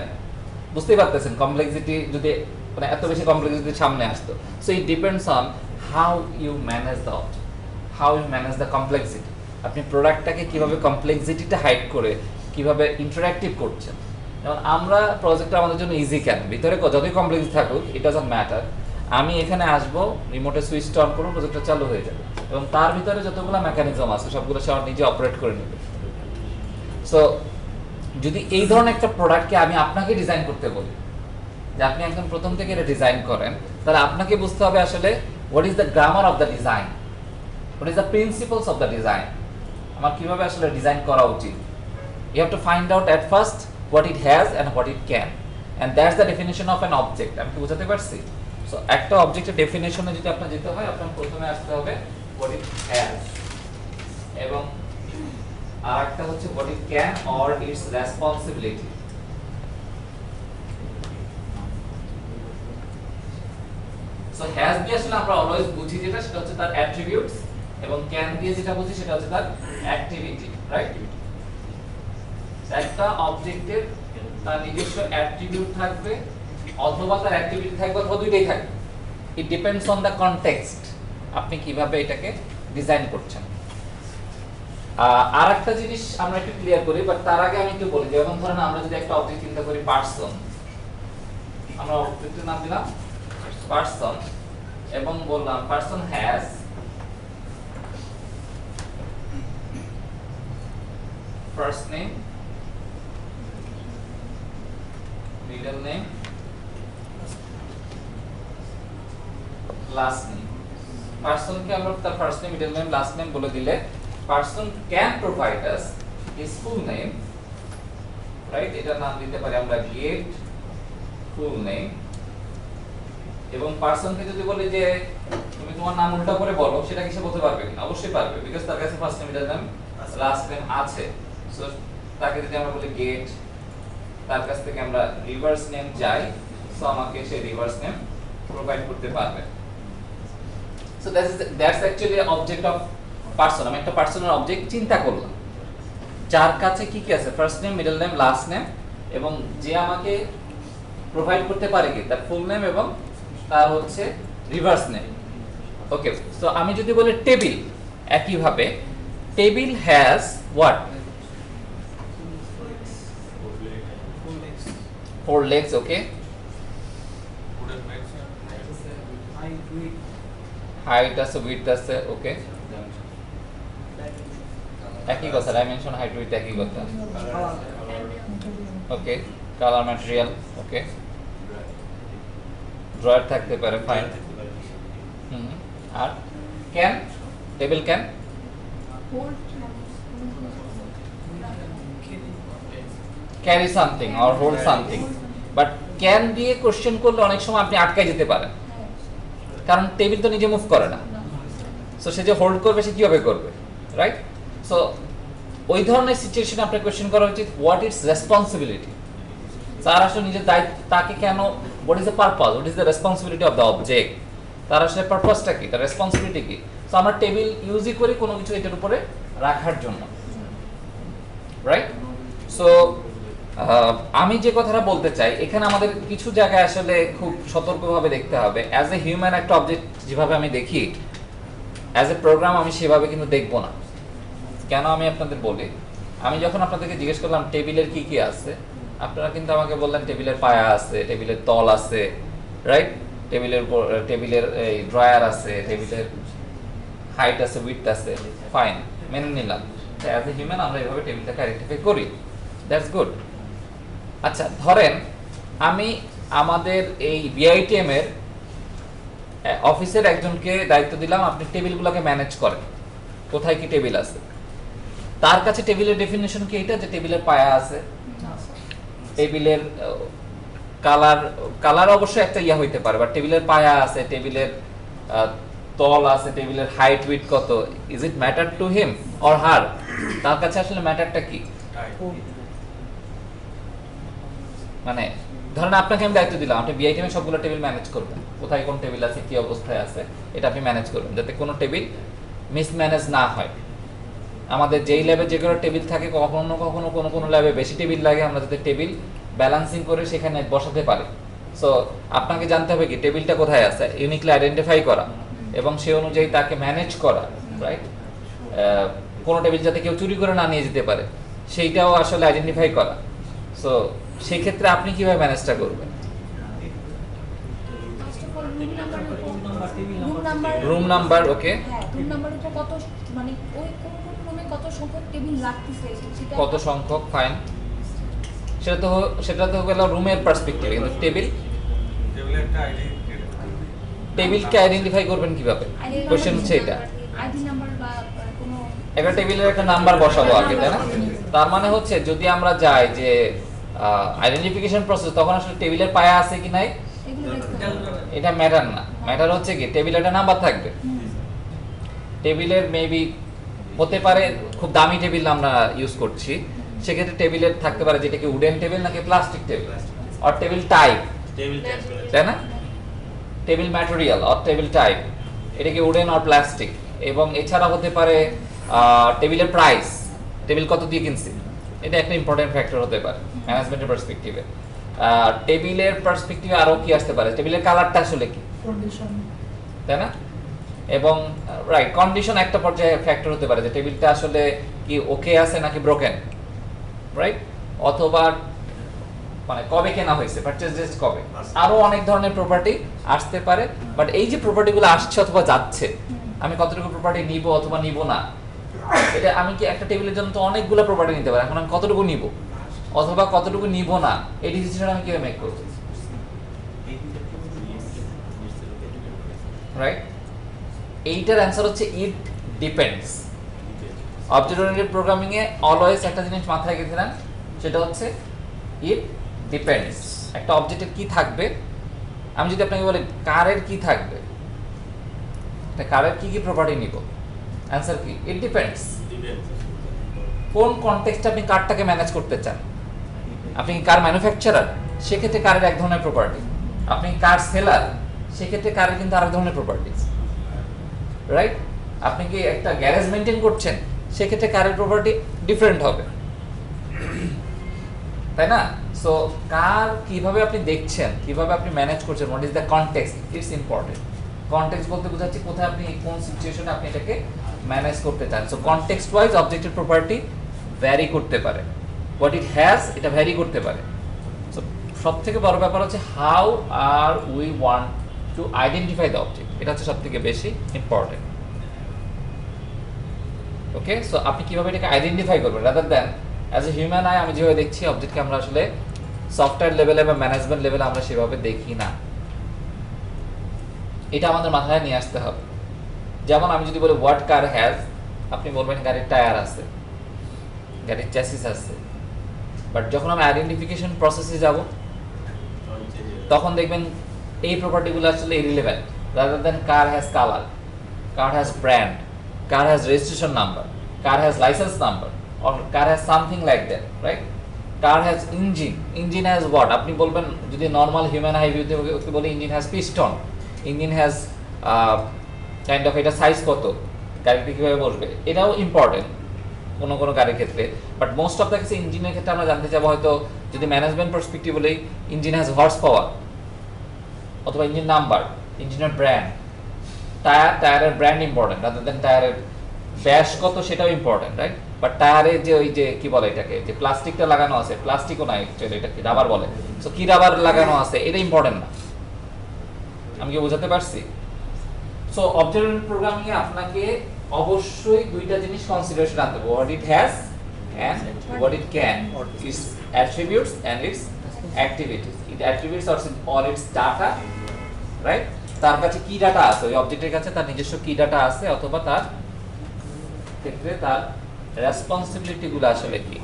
বুঝতেই পারতেছেন কমপ্লেক্সিটি যদি মানে এত বেশি কমপ্লেক্সিটি সামনে আসতো। So it depends on how you manage the object, how you manage the complexity. আপনি প্রোডাক্টটাকে কিভাবে কমপ্লেক্সিটিটা হাইড করে কিভাবে ইন্টারঅ্যাক্টিভ করছেন। যেমন আমরা প্রজেক্টটা আমাদের জন্য ইজি কেন, ভিতরে যতই কমপ্লেক্সিটি থাকুক ইট ডাজন্ট ম্যাটার। আমি এখানে আসবো, রিমোটে সুইচটা অন করবো, প্রজেক্টটা চালু হয়ে যাবে এবং তার ভিতরে যতগুলো মেকানিজম আছে সবগুলো সে নিজে অপারেট করে নেবে। সো যদি এই ধরনের একটা প্রোডাক্টকে আমি আপনাকে ডিজাইন করতে বলি, যে আপনি একদম প্রথম থেকে এটা ডিজাইন করেন, তাহলে আপনাকে বুঝতে হবে আসলে what is the grammar of the design, what is the principles of the design, আমার কিভাবে আসলে ডিজাইন করা উচিত। You have to find out at first what it has and what it can, and that's the definition of an object. আমি কি বোঝাতে পারছি? So একটা অবজেক্টের ডেফিনেশনে যদি আপনার যেতে হয়, আপনার প্রথমে আসতে হবে হোয়াট ইট হ্যাজ এবং আর একটা হচ্ছে what it can or its responsibility. So has দিয়ে আসলে আমরা অলওয়েজ বুঝি যেটা সেটা হচ্ছে তার অ্যাট্রিবিউটস এবং can দিয়ে যেটা বুঝি সেটা হচ্ছে তার অ্যাক্টিভিটি, রাইট? একটা অবজেক্টের তার নিজস্ব অ্যাট্রিবিউট থাকবে অথবা তার অ্যাক্টিভিটি থাকবে অথবা দুইটাই থাকবে। ইট ডিপেন্ডস অন দ্য কনটেক্সট, আপনি কিভাবে এটাকে ডিজাইন করছেন। আর একটা জিনিস আমরা একটু ক্লিয়ার করি, বাট তার আগে আমি একটু বলি, যেমন ধরেন আমরা যদি একটা অবজেক্ট চিন্তা করি পারসন, আমরা অবজেক্টের নাম দিলাম পারসন এবং বললাম person has first name, middle name, last name. পারসনকে আমরা তার first name, middle name, last name বলে দিলে person can provide us his full name, right? এটা নাম দিতে পারি আমরা get full name। এবং পারসনকে যদি বলি যে তুমি তোমার নাম উল্টা করে বলো, সেটা কি সে বলতে পারবে কিনা? অবশ্যই পারবে, বিকজ তার কাছে first name, middle name, last name আছে। সো তাকে যদি আমরা বলি get, তার কাছ থেকে আমরা রিভার্স নেম চাই, সো আমাকে সে রিভার্স নেম প্রোভাইড করতে পারবে। So that's actually object of person. আমি একটা পার্সনের অবজেক্ট চিন্তা করলাম যার কাছে কি কি আছে, first name, middle name, last name, এবং যে আমাকে প্রোভাইড করতে পারে কি তার ফুল নেম এবং তার হচ্ছে রিভার্স নেম। ওকে, সো আমি যদি বলি টেবিল, একই ভাবে table has what? 4 legs, okay. Height আছে, উইডথ আছে, ওকে। একই কথা, ডাইমেনশন, হাইট, উইডথ একই কথা, okay. Colour, material, okay. Drawer থাকতে পারে, ফাইন। আর can, table can carry something or hold something. But can দিয়ে কোশ্চেন করলে অনেক সময় আপনি আটকায় যেতে পারেন, কারণ টেবিল তো নিজে মুভ করে না। সো সে যে হোল্ড করবে সে কিভাবে করবে, রাইট? সো ওই ধরনের সিচুয়েশনে আপনার কোশ্চেন করা উচিত হোয়াট ইজ রেসপন্সিবিলিটি। তার আসলে নিজের দায়িত্ব, তাকে কেন, what is the purpose, what is the responsibility of the object, তার আসলে পারপাসটা কি, তার রেসপন্সিবিলিটি কি। সো আমরা টেবিল ইউজই করি কোনো কিছু এটার উপরে রাখার জন্য, রাইট? সো আমি যে কথাটা বলতে চাই, এখানে আমাদের কিছু জায়গায় আসলে খুব সতর্কভাবে দেখতে হবে। অ্যাজ এ হিউম্যান একটা অবজেক্ট যেভাবে আমি দেখি, অ্যাজ এ প্রোগ্রাম আমি সেভাবে কিন্তু দেখবো না। কেন আমি আপনাদের বলি, আমি যখন আপনাদেরকে জিজ্ঞেস করলাম টেবিলের কি কি আছে, আপনারা কিন্তু আমাকে বললেন টেবিলের পায়া আছে, টেবিলের তল আছে, রাইট? টেবিলের এই ড্রয়ার আছে, টেবিলের হাইট আছে, উইডথ আছে, ফাইন, মেনে নিলাম। অ্যাজ এ হিউম্যান আমরা এভাবে টেবিলটাকে আইডেন্টিফাই করি, দ্যাটস গুড। আচ্ছা, ধরেন আমি আমাদের এই বিআইটিএম এর অফিসের একজনকে দায়িত্ব দিলাম, আপনি টেবিলগুলোকে ম্যানেজ করেন, কোথায় কি টেবিল আছে। তার কাছে টেবিলের ডেফিনিশন কি এটা যে টেবিলের পায়া আছে, টেবিলের কালার অবশ্যই একটা ইয়া হইতে পারে, বাট টেবিলের পায়া আছে, টেবিলের তল আছে, টেবিলের হাইট, উইডথ কত, is it matter to him or her? তার কাছে আসলে ম্যাটারটা কি? মানে ধরেন আপনাকে আমি দায়িত্ব দিলাম, আপনি বিআইটিএম এর সবগুলো টেবিল ম্যানেজ করবেন, কোথায় কোন টেবিল আছে, কি অবস্থায় আছে, এটা আপনি ম্যানেজ করবেন যাতে কোনো টেবিল মিসম্যানেজ না হয়। আমাদের যেই ল্যাবে যে কোনো টেবিল থাকে, কখনো কখনো কোনো ল্যাবে বেশি টেবিল লাগে, আমরা যাতে টেবিল ব্যালেন্সিং করে সেখানে বসাতে পারি। সো আপনাকে জানতে হবে কি টেবিলটা কোথায় আছে, ইউনিকলি আইডেন্টিফাই করা এবং সেই অনুযায়ী তাকে ম্যানেজ করা, রাইট? কোনো টেবিল যাতে কেউ চুরি করে না নিয়ে যেতে পারে সেইটাও আসলে আইডেন্টিফাই করা। সো সেই ক্ষেত্রে আপনি কিভাবে ম্যানেজটা করবেন? রুম নাম্বার, ওকে। রুম নাম্বারটা কত, মানে ওই কোন কোন রুমে কত সংখ্যক টেবিল রাখতেছে সেটা, কত সংখ্যক, ফাইন। সেটা তো গেল রুমের পার্সপেক্টিভে, কিন্তু টেবিলকে আইডেন্টিফাই করবেন কিভাবে? কোশ্চেন হচ্ছে এটা। আইডি নাম্বার বা কোনো একটা টেবিলের একটা নাম্বার বসাবো আগে, তাই না? তার মানে হচ্ছে যদি আমরা যাই যে আইডেন্টিফিকেশন প্রসেস, তখন আসলে টেবিলের পায়া আছে কি নাই এটা ম্যাটার না। ম্যাটার হচ্ছে কি টেবিলে একটা নাম্বার থাকবে, টেবিলের মেবি হতে পারে খুব দামি টেবিল আমরা ইউজ করছি, সেক্ষেত্রে টেবিলের থাকতে পারে যেটা কি উডেন টেবিল নাকি প্লাস্টিক টেবিল, আর টেবিল টাইপ, তাই না? Table material or table type, এটা কি উডেন অর প্লাস্টিক। এবং এছাড়া হতে পারে টেবিলের প্রাইস, টেবিল কত দিয়ে কিনছি, এটা একটা ইম্পর্টেন্ট ফ্যাক্টর হতে পারে ম্যানেজমেন্টের পার্সপেক্টিভে। টেবিলের পার্সপেক্টিভে আরও কি আসতে পারে, টেবিলের কালারটা আসলে কি, তাই না? এবং রাইট কন্ডিশন একটা পর্যায়ে ফ্যাক্টর হতে পারে যে টেবিলটা আসলে কি ওকে আছে নাকি ব্রোকেন, রাইট? অথবা মানে কবে কেনা হয়েছে, পারচেজ ডেট কবে, আরো অনেক ধরনের প্রপার্টি আসতে পারে। বাট এই যে প্রপার্টিগুলো আসছে অথবা যাচ্ছে, আমি কতটুকু প্রপার্টি নিব অথবা নিব না, এটা আমি কি একটা টেবিলের জন্য তো অনেকগুলো প্রপার্টি নিতে পারি, এখন আমি কতটুকু নিব অথবা কতটুকু নিব না, এই ডিসিশন আমি কিভাবে মেক করব, রাইট? এইটার অ্যান্সার হচ্ছে it depends. Object oriented programming A always একটা জিনিস মাথায় রেখে দিলেন, সেটা হচ্ছে ইট ডিপেন্ডস। একটা অবজেক্টের কি থাকবে, আমি যদি আপনাকে বলি কারের কি থাকবে, একটা কারের কি কি প্রপার্টি নিব, অ্যান্সার কি, ইট ডিপেন্ডস। কোন কনটেক্সটে আপনি কারটাকে ম্যানেজ করতে চান, আপনি কি কার ম্যানুফ্যাকচারার, সেক্ষেত্রে কারের এক ধরনের প্রপার্টি, আপনি কার সেলার, সেক্ষেত্রে কারের কিন্তু আরেক ধরনের প্রপার্টি, রাইট? আপনি কি একটা গ্যারেজ মেইনটেইন করছেন, সেক্ষেত্রে কারের প্রপার্টি ডিফারেন্ট হবে, তাই না? সো কার কিভাবে আপনি দেখছেন, কিভাবে আপনি ম্যানেজ করছেন, what is the context, it's important. Context বলতে বোঝাচ্ছি কোথায় আপনি কোন সিচুয়েশনে আপনি এটাকে ম্যানেজ করতে চান। সো কনটেক্সট ওয়াইজ অবজেক্টের প্রপার্টি ভ্যারি করতে পারে, হোয়াট ইট হ্যাজ এটা ভ্যারি করতে পারে। সো সবথেকে বড় ব্যাপার হচ্ছে how are we want to identify the object, এটা হচ্ছে সবথেকে বেশি ইম্পর্টেন্ট। ওকে, সো আপনি কিভাবে এটাকে আইডেন্টিফাই করবেন, rather than as a human I আমি যেভাবে দেখছি অবজেক্টকে, আমরা আসলে সফটওয়্যার লেভেলে বা ম্যানেজমেন্ট লেভেলে আমরা সেভাবে দেখি না, এটা আমাদের মাথায় নিয়ে আসতে হবে। যেমন আমি যদি বলি হোয়াট কার হ্যাজ, আপনি বলবেন গাড়ির টায়ার আছে, গাড়ির চ্যাসিস আছে। বাট যখন আমি আইডেন্টিফিকেশন প্রসেসে যাব, তখন দেখবেন এই প্রপার্টিগুলো আসলে irrelevant, rather than car has colour, car has brand, car has registration number, car has license number, or car has something like that, right? Car has engine, engine has what, আপনি বলবেন যদি normal human I ভিউতে ওকে বলি engine has piston, engine has kind of, এটা size কত, গাড়িটি কীভাবে বসবে, এটাও ইম্পর্টেন্ট কোনো কোনো গাড়ির ক্ষেত্রে। বাট মোস্ট অফ দ্য কেসে ইঞ্জিনের ক্ষেত্রে আমরা জানতে চাবো হয়তো যদি ম্যানেজমেন্ট পার্সপেক্টিভ বলি ইঞ্জিন হ্যাজ হর্স পাওয়ার, অথবা ইঞ্জিন নাম্বার, ইঞ্জিনের ব্র্যান্ড, টায়ারের ব্র্যান্ড ইম্পর্টেন্ট রাদার দেন টায়ারের ব্যাস কত সেটাও ইম্পর্টেন্ট, রাইট? বাট টায়ারে যে ওই যে কি বলে এটাকে, যে প্লাস্টিকটা লাগানো আছে, প্লাস্টিকও নাই অ্যাকচুয়ালি, এটা কি রাবার বলে, সো কি রাবার লাগানো আছে এটা ইম্পর্টেন্ট না। আমি কি বোঝাতে পারছি? সো অবজেক্ট ওরিয়েন্টেড প্রোগ্রামিং এ আপনাকে অবশ্যই দুইটা জিনিস কনসিডারেশন আনতে হবে, what it has and what it can, its attributes and its activities. It attributes or its data, right? তার কাছে কি ডাটা আছে, ওই অবজেক্টের কাছে তার নিজস্ব কি ডাটা আছে, অথবা তার ক্ষেত্রে তার রেসপন্সিবিলিটি গুলো আসলে কি।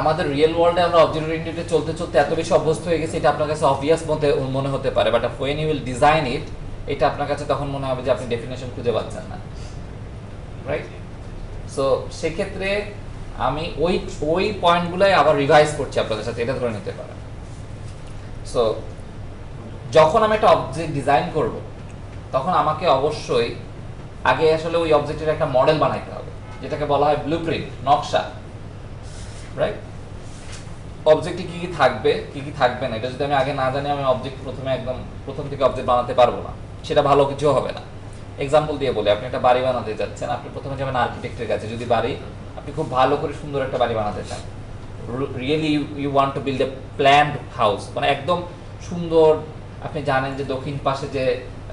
আমাদের রিয়েল ওয়ার্ল্ডে আমরা অবজেক্ট ওরিয়েন্টেডে চলতে চলতে এত বেশি অভ্যস্ত হয়ে গেছি, এটা আপনার কাছে অবভিয়াস মনে হতে পারে, but when you will design it, এটা আপনার কাছে তখন মনে হবে যে আপনি ডেফিনেশন খুঁজে পাচ্ছেন না, রাইট? সো সেক্ষেত্রে আমি ওই পয়েন্টগুলোই আবার রিভাইজ করছি আপনাদের সাথে, এটা ধরে নিতে পারেন। সো যখন আমি একটা অবজেক্ট ডিজাইন করব, তখন আমাকে অবশ্যই আগে আসলে ওই অবজেক্টের একটা মডেল বানাইতে হবে, যেটাকে বলা হয় ব্লুপ্রিন্ট, নকশা, রাইট? অবজেক্টে কি কি থাকবে, কি কি থাকবে না, এটা যদি আমি আগে না জানি, আমি অবজেক্ট প্রথম থেকে অবজেক্ট বানাতে পারবো না, সেটা ভালো কিছু হবে না। এক্সাম্পল দিয়ে বলি, আপনি একটা বাড়ি বানাতে যাচ্ছেন, আপনি প্রথমে যাবেন আর্কিটেক্টের কাছে, যদি বাড়ি আপনি খুব ভালো করে সুন্দর একটা বাড়ি বানাতে চান, really you want to build a planned house, মানে একদম সুন্দর, আপনি জানেন যে দক্ষিণ পাশে যে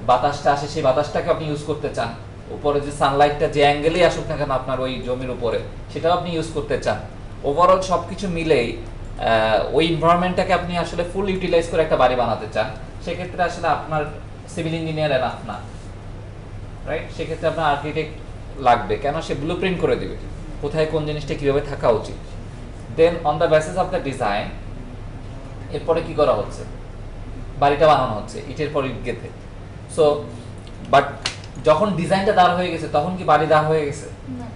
বাতাসটা আসে সেই বাতাসটাকে আপনি ইউজ করতে চান, উপরে যে সানলাইটটা যে অ্যাঙ্গেলেই আসুক না কেন আপনার ওই জমির উপরে, সেটাও আপনি ইউজ করতে চান। ওভারঅল সব কিছু মিলেই ওই এনভায়রনমেন্টটাকে আপনি আসলে ফুল ইউটিলাইজ করে একটা বাড়ি বানাতে চান, সেক্ষেত্রে আসলে আপনার সিভিল ইঞ্জিনিয়ার এনাফ না, রাইট? সেক্ষেত্রে আপনার আর্কিটেক্ট লাগবে, কেন সে ব্লুপ্রিন্ট করে দিবে কোথায় কোন জিনিসটা কীভাবে থাকা উচিত। Then on the basis of the design, এরপরে কি করা হচ্ছে, বাড়িটা বানানো হচ্ছে ইটের পর ইট গেঁথে। সো বাট যখন ডিজাইনটা দাঁড় হয়ে গেছে তখন কি বাড়ি দাঁড় হয়ে গেছে? না।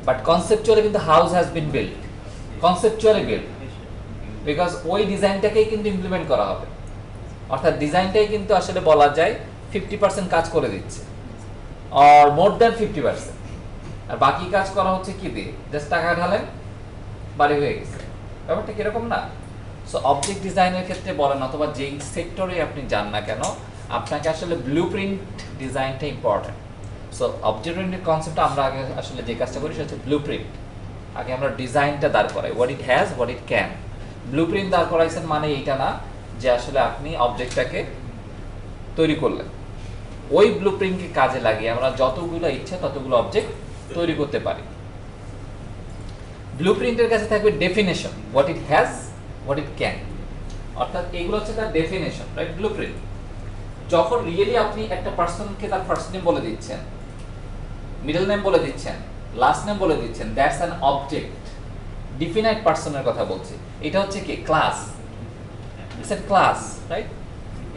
বাট কনসেপচুয়ালি কিন্তু house has been build, conceptually build, because ওই ডিজাইনটাকেই কিন্তু ইমপ্লিমেন্ট করা হবে। অর্থাৎ ডিজাইনটাই কিন্তু আসলে বলা যায় 50% কাজ করে দিচ্ছে, অর মোর দ্যান 50%, আর বাকি কাজ করা হচ্ছে কি দিয়ে? জাস্ট টাকা ঢালেন, বাড়ি হয়ে গেছে। ব্যাপারটা কিরকম না? সো অবজেক্ট ডিজাইনের ক্ষেত্রে বলেন অথবা যেই সেক্টরে আপনি যান না কেন, আপনাকে আসলে ব্লুপ্রিন্ট ডিজাইনটা ইম্পর্টেন্ট। সো অবজেক্ট ওরিয়েন্টেড কনসেপ্টে আমরা আগে আসলে যে কাজটা করি সেটা হচ্ছে ব্লুপ্রিন্ট। আগে আমরা ডিজাইনটা দাঁড় করাই, what it has, what it can. Blueprint দাঁড় করাইছেন মানে এইটা না যে আসলে আপনি অবজেক্টটাকে তৈরি করলেন, ওই ব্লুপ্রিন্টকে কাজে লাগিয়ে আমরা যতগুলো ইচ্ছা ততগুলো অবজেক্ট তৈরি করতে পারি। ব্লুপ্রিন্টের কাছে থাকবে definition, what it has, what it can, অর্থাৎ এগুলো হচ্ছে তার ডেফিনেশন, রাইট? ব্লুপ্রিন্ট যখন রিয়েলি আপনি একটা পার্সনকে তার ফার্স্ট নেম বলে দিচ্ছেন, মিডল নেম বলে দিচ্ছেন, লাস্ট নেম বলে দিচ্ছেন, দ্যাটস অ্যান অবজেক্ট। ডিফিনাইট পার্সনের কথা বলছি। এটা হচ্ছে কি? Class. It's a class, right?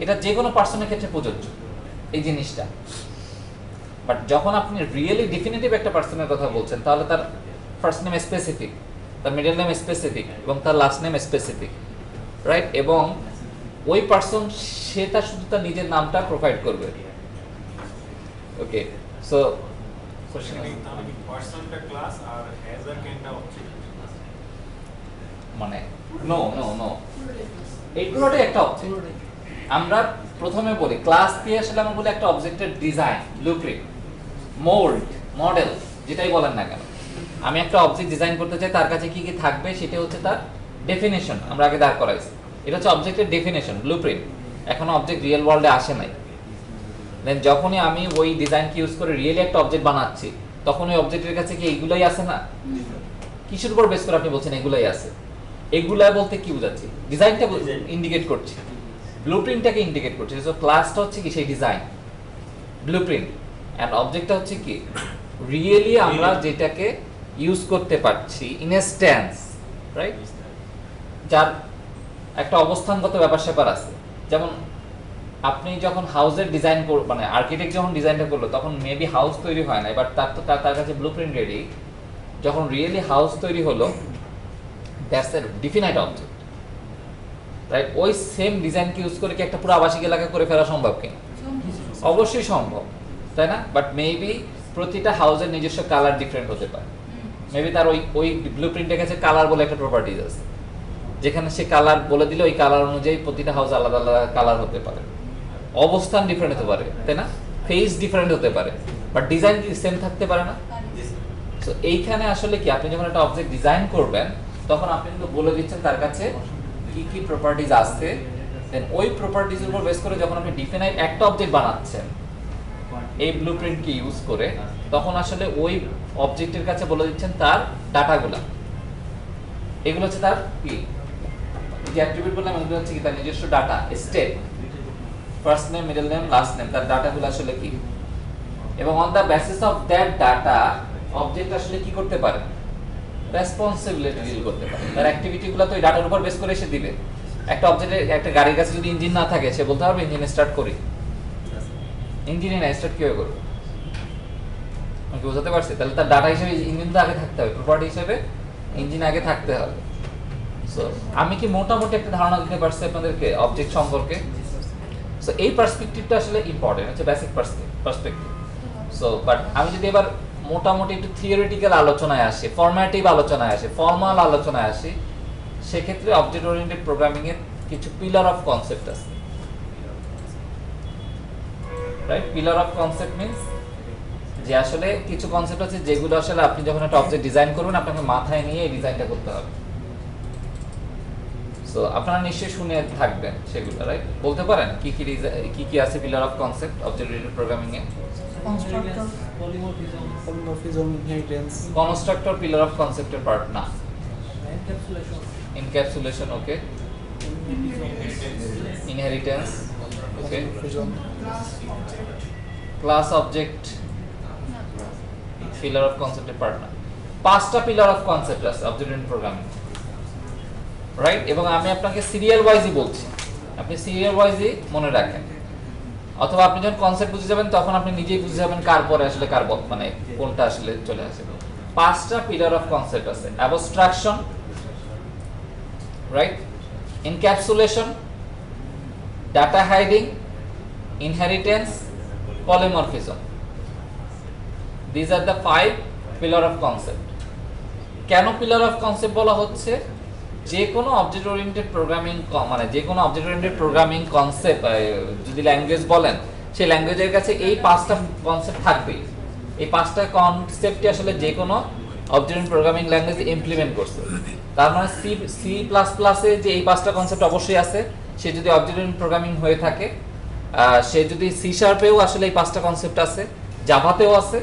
এটা যে কোনো পার্সনের ক্ষেত্রে প্রযোজ্য এই জিনিসটা। বাট যখন আপনি রিয়েলি ডেফিনিটিভ একটা পার্সনের কথা বলছেন, তাহলে তার ফার্স্ট নেম স্পেসিফিক, তার মিডল নেম স্পেসিফিক এবং তার লাস্ট নেম স্পেসিফিক, রাইট? এবং ওই পার্সন সে তার শুধু তার নিজের নামটা প্রোভাইড করবে। ওকে, সো মানে নো নো নো, এই পুরোটাই একটা অবজেক্ট। আমরা প্রথমে বলি ক্লাস দিয়ে আসলে আমরা বলি একটা অবজেক্টের ডিজাইন, ব্লুপ্রিন্ট, মোল্ড, মডেল, যেটাই বলেন না কেন। আমি একটা অবজেক্ট ডিজাইন করতে চাই, তার কাছে কি কি থাকবে সেটা হচ্ছে তার ডেফিনেশন। আমরা আগে দাঁড় করাইছি, এটা হচ্ছে অবজেক্টের ডেফিনেশন, ব্লুপ্রিন্ট। এখনো অবজেক্ট রিয়েল ওয়ার্ল্ডে আসে নাই। দেন যখনই আমি ওই ডিজাইনকে ইউজ করে রিয়েলি একটা অবজেক্ট বানাচ্ছি, তখন ওই অবজেক্টের কাছে কি এইগুলাই আছে না? কিসের উপর বেস করে আপনি বলছেন এগুলাই আছে? এগুলা বলতে কি বোঝাচ্ছি? ডিজাইনটা ইন্ডিকেট করছি, ব্লুপ্রিন্টটাকে ইন্ডিকেট করছি। সো ক্লাসটা হচ্ছে কি? সেই ডিজাইন, ব্লুপ্রিন্ট। এন্ড অবজেক্টটা হচ্ছে কি? রিয়েলি আমরা যেটাকে ইউজ করতে পারছি, ইনস্ট্যান্স, রাইট? যার একটা অবস্থানগত ব্যাপার স্যাপার আছে। যেমন আপনি যখন হাউসের ডিজাইন মানে আর্কিটেক্ট যখন ডিজাইনটা করলো, তখন মেবি হাউস তৈরি হয় না, বাট তার কাছে ব্লুপ্রিন্ট রেডি। যখন রিয়েলি হাউস তৈরি হলো, that's a definite object, right? ওই সেম ডিজাইনকে ইউজ করে কি একটা পুরো আবাসিক এলাকা করে ফেলা সম্ভব কিনা? অবশ্যই সম্ভব, তাই না? বাট মেবি প্রতিটা হাউসের নিজস্ব কালার ডিফারেন্ট হতে পারে। মেবি তার ওই ব্লুপ্রিন্টের কাছে কালার বলে একটা প্রপার্টিজ আছে, যেখানে সে কালার বলে দিলে ওই কালার অনুযায়ী প্রতিটা হাউস আলাদা আলাদা কালার হতে পারে, অবস্থান ডিফারেন্ট হতে পারে, তাই না? ফেস ডিফারেন্ট হতে পারে, বাট ডিজাইন কি সেম থাকতে পারে না? সো এইখানে আসলে কি, আপনি যখন একটা অবজেক্ট ডিজাইন করবেন, তখন আপনি কিন্তু বলে দিচ্ছেন তার কাছে কি কি প্রপার্টিজ আছে। দেন ওই প্রপার্টিজের উপর বেস করে যখন আপনি ডিফিনাইট একটা অবজেক্ট বানাচ্ছেন এই ব্লুপ্রিন্টকে ইউজ করে, তখন আসলে ওই অবজেক্টের কাছে বলে দিচ্ছেন তার ডাটাগুলা। এগুলো হচ্ছে তার কি, যে অ্যাট্রিবিউট বললাম, এগুলো হচ্ছে কি তার নিজস্ব data, state, first name, middle name, last name, তার ডাটাগুলো আসলে কি। এবং on the basis of that data object আসলে কি করতে পারে? রেসপন্সিবিলিটি ডিল করতে পারে। তার অ্যাক্টিভিটিগুলো তো এই ডাটার উপর বেস করে সে দিবে। একটা অবজেক্টের, একটা গাড়ির কাছে যদি ইঞ্জিন না থাকে, সে বলতে পারবে ইঞ্জিন স্টার্ট করি। ইঞ্জিনে না স্টার্ট কিভাবে করবে? আমি কি বোঝাতে পারছি? তাহলে তার ডাটা হিসেবে ইঞ্জিন তো আগে থাকতে হবে, প্রপার্টি হিসেবে ইঞ্জিন আগে থাকতে হবে। সো আমি কি মোটামুটি একটা ধারণা দিতে পারছি আপনাদেরকে অবজেক্ট সম্পর্কে? সো এই পার্সপেক্টিভটা আসলে ইম্পর্টেন্ট, হচ্ছে বেসিক পার্সপেক্টিভ। সো বাট আমি যদি এবার মোটামুটি একটু থিওরিটিক্যাল আলোচনায় আসি, ফরম্যাটিভ আলোচনায় আসি, ফর্মাল আলোচনায় আসি, সেক্ষেত্রে অবজেক্ট ওরিয়েন্টেড প্রোগ্রামিং এর কিছু পিলার অফ কনসেপ্ট আছে, right? Pillar of concept means যে আসলে কিছু কনসেপ্ট আছে যেগুলো আসলে আপনি যখন একটা অবজেক্ট ডিজাইন করবেন, আপনাকে মাথায় নিয়ে এই ডিজাইনটা করতে হবে। সো আপনারা নিশ্চয়ই শুনে থাকবেন সেগুলো, রাইট? বলতে পারেন কি কি আছে pillar of concept object oriented programming এ? Constructor, polymorphism, inheritance. Constructor pillar of কনসেপ্টের পার্ট না। Encapsulation, encapsulation, okay. Inheritance, okay. Class object pillar of কনসেপ্টের পার্ট না। 5টা পিলার অফ কনসেপ্ট আছে অবজেক্ট ওরিয়েন্টেড প্রোগ্রামিং, রাইট? এবং আমি আপনাকে সিরিয়াল ওয়াইজই বলছি, আপনি সিরিয়াল ওয়াইজই মনে রাখেন। অথবা আপনি যখন কনসেপ্ট বুঝে যাবেন তখন আপনি নিজেই বুঝে যাবেন কার পরে আসলে কার মানে কোনটা আসলে চলে আসে। পাঁচটা পিলার অফ কনসেপ্ট আছে: abstraction, right, encapsulation, data hiding, inheritance, polymorphism. This are the 5 pillar of concept. কেন পিলার অফ কনসেপ্ট বলা হচ্ছে? যে কোনো অবজেক্ট ওরিয়েন্টেড প্রোগ্রামিং মানে যে কোনো অবজেক্ট ওরিয়েন্টেড প্রোগ্রামিং কনসেপ্ট যদি ল্যাঙ্গুয়েজ বলেন, সেই ল্যাঙ্গুয়েজের কাছে এই 5টা কনসেপ্ট থাকবেই। এই 5টা কনসেপ্টই আসলে যে কোনো অবজেক্ট ওরিয়েন্টেড প্রোগ্রামিং ল্যাঙ্গুয়েজে ইমপ্লিমেন্ট করছে। তার মানে সি প্লাস প্লাসে যে এই 5টা কনসেপ্ট অবশ্যই আছে। সে যদি অবজেক্ট ওরিয়েন্টেড প্রোগ্রামিং হয়ে থাকে, সে যদি সি শার্পেও আসলে এই 5টা কনসেপ্ট আছে, জাভাতেও আছে,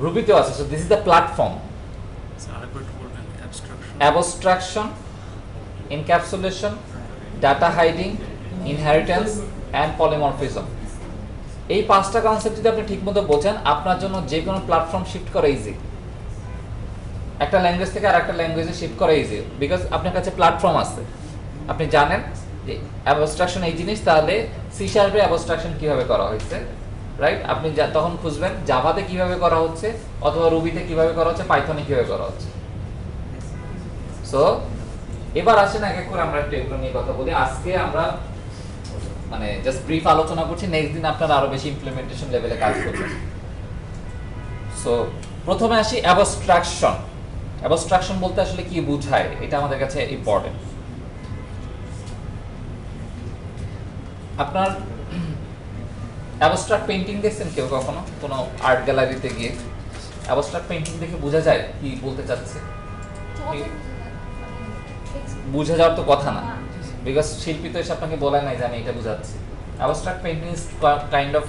রুবিতেও আছে। So this is the platform: abstraction, encapsulation, data hiding, inheritance and polymorphism। এই 5টা কনসেপ্ট যদি আপনি ঠিকমতো বোঝেন, আপনার জন্য যে কোনো প্ল্যাটফর্ম শিফট করা ইজি। একটা ল্যাঙ্গুয়েজ থেকে আরেকটা ল্যাঙ্গুয়েজে শিফট করা ইজি, বিকজ আপনার কাছে প্ল্যাটফর্ম আছে। আপনি জানেন যে অ্যাবস্ট্রাকশন এই জিনিস, তাহলে সি শার্পে অ্যাবস্ট্রাকশন কিভাবে করা হয়েছে, রাইট? আপনি তখন খুঁজবেন জাভাতে কিভাবে করা হচ্ছে, অথবা রুবিতে কিভাবে করা হচ্ছে, পাইথনে কিভাবে করা হচ্ছে। সো এবার আসেন এক এক করে আমরা একটু এগুলো নিয়ে কথা বলি। আজকে আমরা মানে জাস্ট ব্রিফ আলোচনা করছি, নেক্সট দিন আপনারা আরো বেশি ইমপ্লিমেন্টেশন লেভেলে কাজ করবেন। সো প্রথমে আসি অ্যাবস্ট্রাকশন। অ্যাবস্ট্রাকশন বলতে আসলে কি বোঝায়, এটা আমাদের কাছে ইম্পর্টেন্ট। আপনার অ্যাবস্ট্রাক্ট পেইন্টিং দেখছেন কেউ কখনো কোনো আর্ট গ্যালারিতে গিয়ে? অ্যাবস্ট্রাক্ট পেইন্টিং দেখে বোঝা যায় কি বলতে চাচ্ছে? বুঝে যাওয়ার তো কথা না, বিকজ শিল্পী তো এসে আপনাকে বলে নাই যে আমি এটা বুঝাচ্ছি। Abstract painting is kind of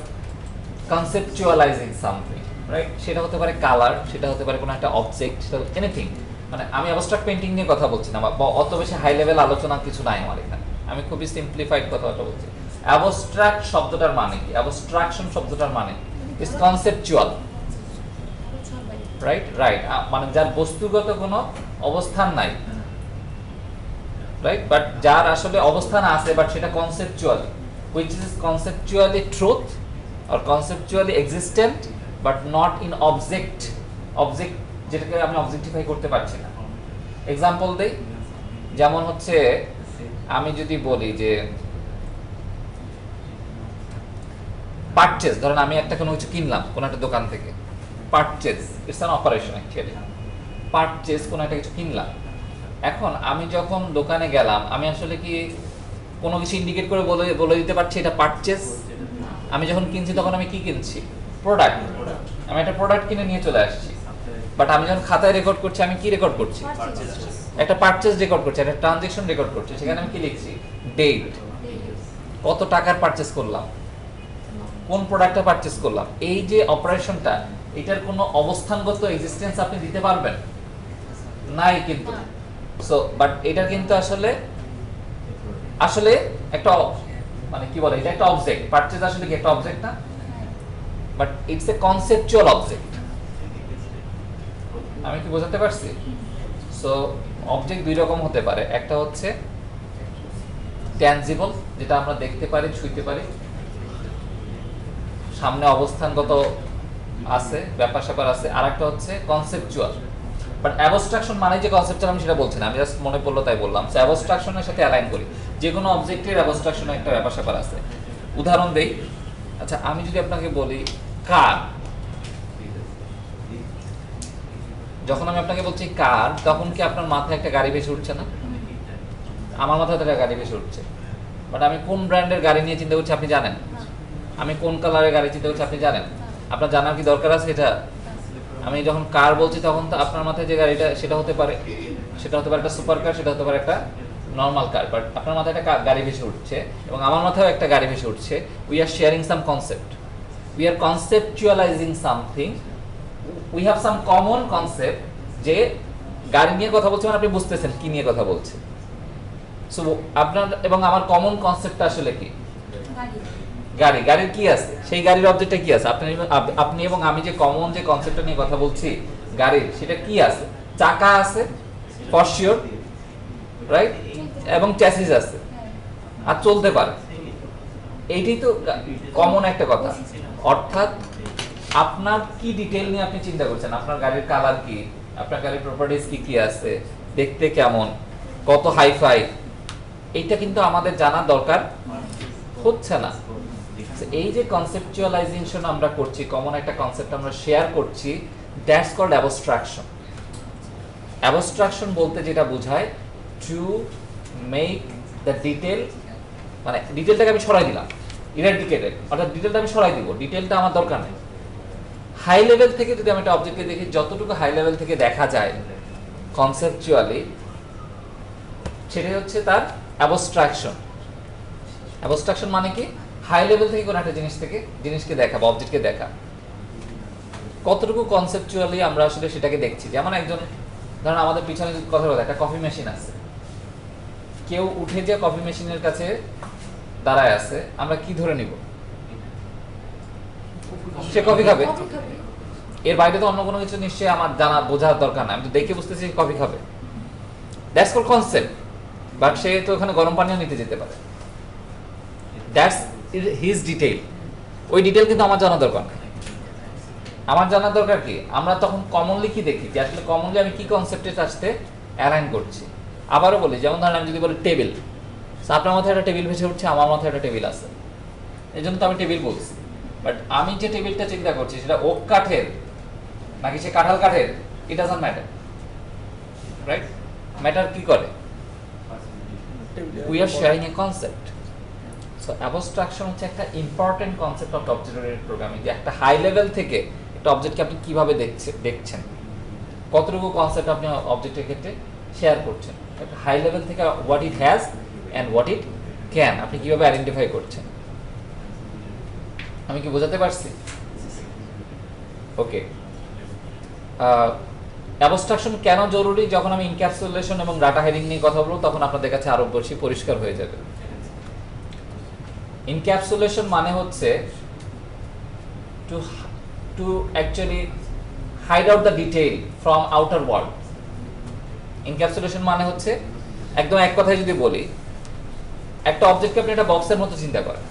conceptualising something, right? সেটা হতে পারে কালার, সেটা হতে পারে কোনো একটা অবজেক্ট, সেটা এনিথিং। মানে আমি অ্যাবস্ট্রাক্ট পেইন্টিং নিয়ে কথা বলছি না, বা অত বেশি হাই লেভেল আলোচনা কিছু নাই আমার এখানে। আমি খুবই সিম্পলিফাইড কথাটা বলছি। অ্যাবস্ট্রাক্ট শব্দটার মানে কি? অ্যাবস্ট্রাকশন শব্দটার মানে ইজ কনসেপচুয়াল, রাইট? রাইট, মানে যার বস্তুগত কোনো অবস্থান নাই, রাইট, বাট যার আসলে অবস্থান আছে, বাট সেটা conceptual, which is conceptually truth or conceptually existent but not in object যেটাকে আমি অবজেক্টিফাই করতে পারছি না। এক্সাম্পল দেই, যেমন হচ্ছে আমি যদি বলি যে পারচেজ, ধরেন আমি একটা কোনো কিছু কিনলাম কোনো একটা দোকান থেকে, purchase it's an operation actually. Purchase কোনো একটা কিছু কিনলাম, এখন আমি যখন দোকানে গেলাম, আমি আসলে কি কোনো কিছু ইন্ডিকেট করে বলে দিতে পারছি এটা পারচেজ? আমি যখন কিনছি তখন আমি কি কিনছি? প্রোডাক্ট। আমি একটা প্রোডাক্ট কিনে নিয়ে চলে আসছি, বাট আমি যখন খাতায় রেকর্ড করছি, আমি কি রেকর্ড করছি? একটা পারচেজ রেকর্ড করছি, একটা ট্রানজ্যাকশন রেকর্ড করছি। সেখানে আমি কি লিখছি? ডেট, কত টাকার পারচেজ করলাম, কোন প্রোডাক্টটা পারচেজ করলাম। এই যে অপারেশনটা, এটার কোনো অবস্থানগত এক্সিস্টেন্স আপনি দিতে পারবেন? নাই কিন্তু। সো বাট এটা কিন্তু আসলে একটা মানে কি বলে, এটা একটা অবজেক্ট। পারচেজ আসলে কি একটা অবজেক্ট না? But it's a conceptual object. আমি কি বোঝাতে পারছি? সো অবজেক্ট দুই রকম হতে পারে। একটা হচ্ছে ট্যানজিবল, যেটা আমরা দেখতে পারি, ছুঁইতে পারি, সামনে অবস্থানগত আছে, ব্যাপার স্যাপার আছে। আর একটা হচ্ছে কনসেপচুয়াল। বাট অ্যাবস্ট্রাকশন মানে যে কনসেপ্টটা, আমি সেটা বলছি না, আমি জাস্ট মনে পড়লো তাই বললাম। সো অ্যাবস্ট্রাকশনের সাথে অ্যালাইন করি, যে কোনো অবজেক্টের অ্যাবস্ট্রাকশনের একটা ব্যাপার স্যাপার আছে। উদাহরণ দেই, আচ্ছা আমি যদি আপনাকে বলি কার, যখন আমি আপনাকে বলছি কার, তখন কি আপনার মাথায় একটা গাড়ি ভেসে উঠছে না? আমার মাথায় একটা গাড়ি ভেসে উঠছে, বাট আমি কোন ব্র্যান্ডের গাড়ি নিয়ে চিন্তা করছি আপনি জানেন? আমি কোন কালারের গাড়ি চিন্তা করছি আপনি জানেন? আপনার জানার কি দরকার আছে এটা? আমি যখন কার বলছি তখন তো আপনার মাথায় যে গাড়িটা, সেটা হতে পারে একটা সুপার কার, সেটা হতে পারে একটা নর্মাল কার, বাট আপনার মাথায় একটা গাড়ি ভেসে উঠছে এবং আমার মাথায়ও একটা গাড়ি ভেসে উঠছে। We are sharing some concept, we are conceptualising something, we have some common concept. যে গাড়ি নিয়ে কথা বলছি মানে আপনি বুঝতেছেন কি নিয়ে কথা বলছে। সো আপনার এবং আমার কমন কনসেপ্টটা আসলে কি? গাড়ি। গাড়ির কি আছে? সেই গাড়ির অবজেক্টটা কি আছে? আপনি এবং আমি যে কমন যে কনসেপ্টটা নিয়ে কথা বলছি গাড়ির, সেটা কি আছে? চাকা আছে ফর শিওর, রাইট, এবং চ্যাসিস আছে, আর চলতে পারে। এইটাই তো কমন একটা কথা। অর্থাৎ আপনার কি ডিটেইল নিয়ে আপনি চিন্তা করছেন, আপনার গাড়ির কালার কি, আপনার গাড়ির প্রপার্টিজ কি কি আছে, দেখতে কেমন, কত হাইফাই, এইটা কিন্তু আমাদের জানা দরকার হচ্ছে না। এই যে কনসেপচুয়ালাইজেশন আমরা করছি, কমন একটা কনসেপ্ট আমরা শেয়ার করছি, দ্যাটস কল্ড অ্যাবস্ট্রাকশন। অ্যাবস্ট্রাকশন বলতে যেটা বোঝায় টু মেক দ্য ডিটেল, মানে ডিটেলটাকে আমি সরাই দিলাম, ইরাডিকেটেড, অর্থাৎ ডিটেলটা আমি সরাই দিব, ডিটেলটা আমার দরকার নেই। হাই লেভেল থেকে যদি আমি একটা অবজেক্টকে দেখি, যতটুকু হাই লেভেল থেকে দেখা যায় কনসেপচুয়ালি, সেটাই হচ্ছে তার অ্যাবস্ট্রাকশন। অ্যাবস্ট্রাকশন মানে কি? হাই লেভেল থেকে কোনো একটা জিনিসকে দেখা বা অবজেক্টকে দেখা, কতটুকু কনসেপচুয়ালি আমরা আসলে সেটাকে দেখছি। যেমন একজন, ধরুন আমাদের পিছনে যদি কথা বলে, একটা কফি মেশিন আছে, কেউ উঠে যে কফি মেশিনের কাছে দাঁড়ায় আছে, আমরা কি ধরে নিব? সে কফি খাবে। এর বাইরে তো অন্য কোনো কিছু নিশ্চয়ই আমার জানা বোঝার দরকার নাই, আমি তো দেখে বুঝতেছি কফি খাবে, দ্যাটস কল্ড কনসেপ্ট। বাট সে তো ওখানে গরম পানিও নিতে যেতে পারে, দ্যাটস হিজ ডিটেইল। ওই ডিটেইল কিন্তু আমার জানা দরকার নেই। আমার জানার দরকার কি, আমরা তখন কমনলি কি দেখি, যে আসলে কমনলি আমি কি কনসেপ্টের সাথে অ্যালাইন করছি। আবারও বলি, যেমন ধরেন আমি যদি বলি টেবিল, আপনার মাথায় একটা টেবিল ভেসে উঠছে, আমার মাথায় একটা টেবিল আছে, এই জন্য তো আমি টেবিল বলছি। বাট আমি যে টেবিলটা চিন্তা করছি সেটা ওক কাঠের নাকি সে কাঁঠাল কাঠের, it doesn't matter, right? Matter কি করে? We are sharing A concept. So abstraction হচ্ছে একটা important concept of object oriented programming, যে একটা হাই লেভেল থেকে একটা অবজেক্টকে আপনি কিভাবে দেখছেন, কতটুকু কনসেপ্ট আপনি অবজেক্টের ক্ষেত্রে শেয়ার করছেন, একটা হাই লেভেল থেকে what it has and what it can আপনি কিভাবে আইডেন্টিফাই করছেন। আমি কি বোঝাতে পারছি? ওকে, অ্যাবস্ট্রাকশন কেন জরুরি? যখন আমি ইনক্যাপসুলেশন এবং ডাটা হাইডিং নিয়ে কথা বলবো, তখন আপনাদের কাছে আরো বেশি পরিষ্কার হয়ে যাবে। ইনক্যাপসুলেশন মানে হচ্ছে to actually hide out the detail from outer world. Encapsulation মানে হচ্ছে, একদম এক কথায় যদি বলি, একটা অবজেক্টকে আপনি একটা বক্সের মতো চিন্তা করেন,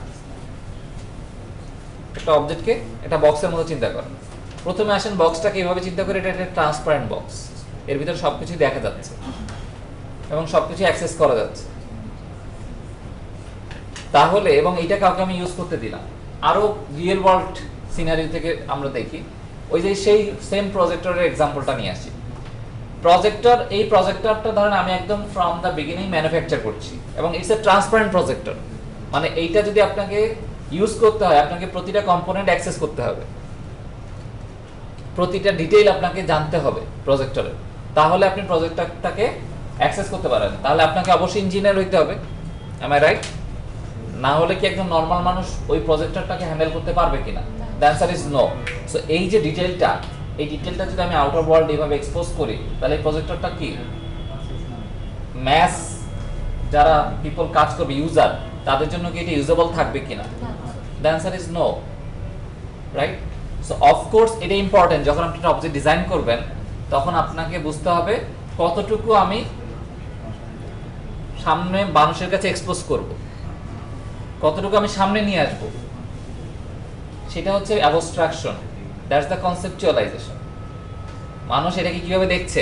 একটা অবজেক্টকে একটা বক্সের মতো চিন্তা করেন। প্রথমে আসেন বক্সটাকে এইভাবে চিন্তা করে, এটা একটা ট্রান্সপারেন্ট বক্স, এর ভিতরে সবকিছু দেখা যাচ্ছে এবং সবকিছু অ্যাক্সেস করা যাচ্ছে। তাহলে, এবং এইটা কাউকে আমি ইউজ করতে দিলাম। আরো রিয়েল ওয়ার্ল্ড সিনারি থেকে আমরা দেখি, ওই যে সেই সেম প্রজেক্টরের এক্সাম্পলটা নিয়ে আসি। প্রজেক্টর, এই প্রজেক্টরটা ধরেন আমি একদম ফ্রম দ্য বিগিনিং ম্যানুফ্যাকচার করছি, এবং ইটস এ ট্রান্সপারেন্ট প্রজেক্টর। মানে এইটা যদি আপনাকে ইউজ করতে হয়, আপনাকে প্রতিটা কম্পোনেন্ট অ্যাক্সেস করতে হবে, প্রতিটা ডিটেইল আপনাকে জানতে হবে প্রজেক্টরের, তাহলে আপনি প্রজেক্টরটাকে অ্যাক্সেস করতে পারেন। তাহলে আপনাকে অবশ্যই ইঞ্জিনিয়ার হইতে হবে, এম আই রাইট? না হলে কি একজন নর্মাল মানুষ ওই প্রজেক্টরটাকে হ্যান্ডেল করতে পারবে কিনা? The answer is no. So এই যে ডিটেইলটা, এই ডিটেইলটা যদি আমি আউটার ওয়ার্ল্ড এইভাবে এক্সপোজ করি, তাহলে এই প্রজেক্টরটা কি ম্যাস যারা পিপল কাজ করবে, ইউজার, তাদের জন্য কি এটা ইউজেবল থাকবে কিনা? The answer is no, right? So of course এটা ইম্পর্টেন্ট। যখন আপনি একটা অবজেক্ট ডিজাইন করবেন, তখন আপনাকে বুঝতে হবে কতটুকু আমি সামনে মানুষের কাছে এক্সপোজ করব, কতটুকু আমি সামনে নিয়ে আসব, সেটা হচ্ছে অ্যাবস্ট্রাকশন। That's the কনসেপচুয়ালাইজেশন। মানুষ এটাকে কিভাবে দেখছে,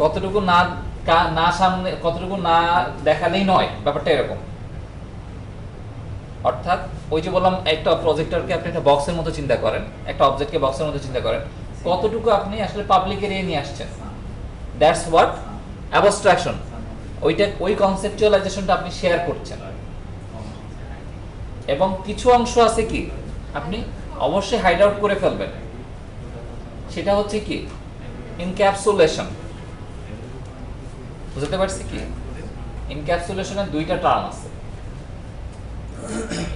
কতটুকু না সামনে, কতটুকু না দেখালেই নয়, ব্যাপারটা এরকম। অর্থাৎ ওই যে বললাম, একটা প্রজেক্টরকে আপনি একটা বক্সের মতো চিন্তা করেন, একটা অবজেক্টকে বক্সের মতো চিন্তা করেন, কতটুকু আপনি আসলে পাবলিক এরিয়ায় নিয়ে আসছেন, দ্যাটস হোয়াট অ্যাবস্ট্রাকশন। ওইটা, ওই কনসেপচুয়ালাইজেশনটা আপনি শেয়ার করছেন। এবং কিছু অংশ আছে কি আপনি অবশ্যই হাইড আউট করে ফেলবেন, সেটা হচ্ছে কি ইনক্যাপসুলেশন। বুঝতে পারছি কি? ইনক্যাপসুলেশনের দুইটা টার্ম আছে।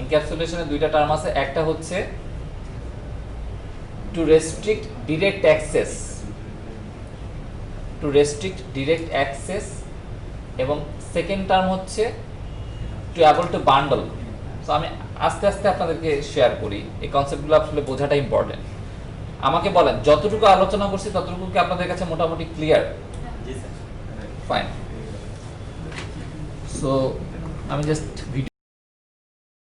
ইনক্যাপসুলেশনের দুইটা টার্ম আছে, একটা হচ্ছে to restrict direct access, to restrict direct access, এবং সেকেন্ড টার্ম হচ্ছে to able to bundle. So আমি আস্তে আস্তে আপনাদেরকে শেয়ার করি, এই কনসেপ্টগুলো আসলে বোঝাটা ইম্পর্টেন্ট। আমাকে বলেন, যতটুকু আলোচনা করছি ততটুকু কি আপনাদের কাছে মোটামুটি ক্লিয়ার? ফাইন। সো আমি জাস্ট ভিডিও